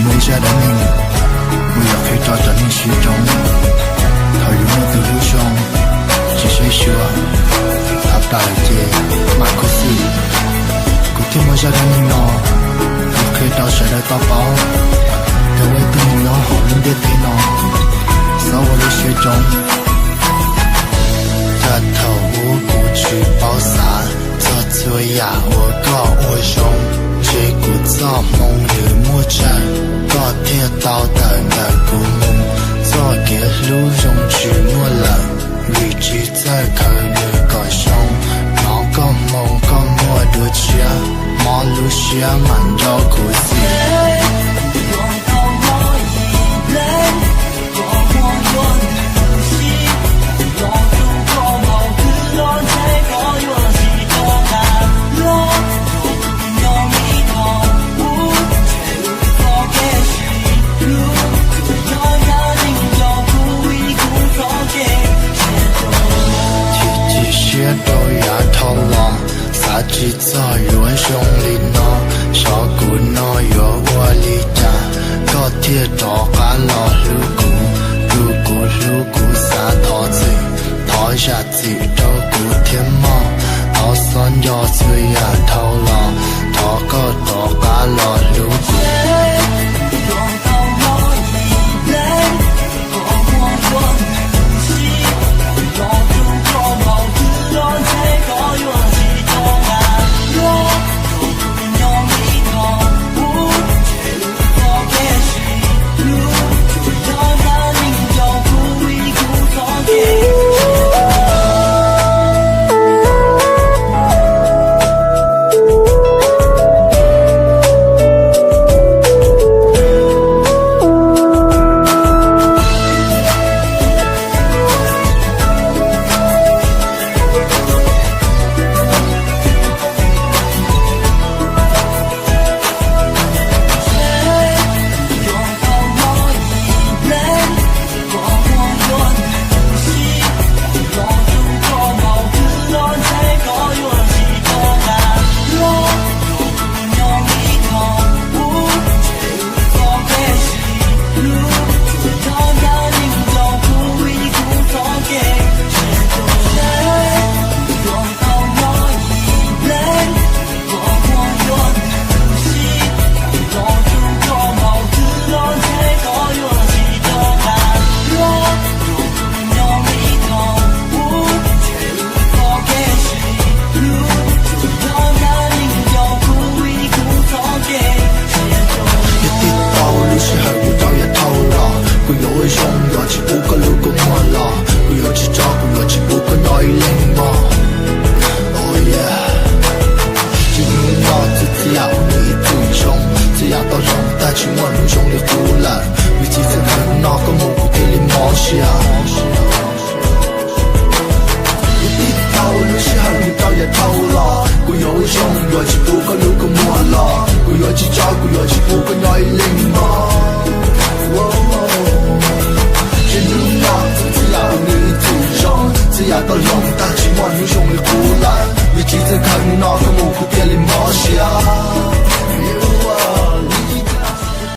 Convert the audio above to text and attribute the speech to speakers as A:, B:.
A: 梦下的你，我要陪到到你心中。他与我的路上，只谁说他大了街，马克思，古天梦下的你呢，我可以到谁的大包，各位的你呢，好人别对呢，扫我的雪中，他头无故去包撒，这作呀我告我兄。这股造梦的魔战，高铁导弹的古墓，早给路用去磨了，日记在看日高雄，那个梦个莫多钱，马路下满着苦心。都要逃亡，啥子早原兄弟呢？小姑呢有我里家，高铁到家老路古啥桃子，桃下子到古天猫，桃山要吹呀头浪，桃高到家老路古。我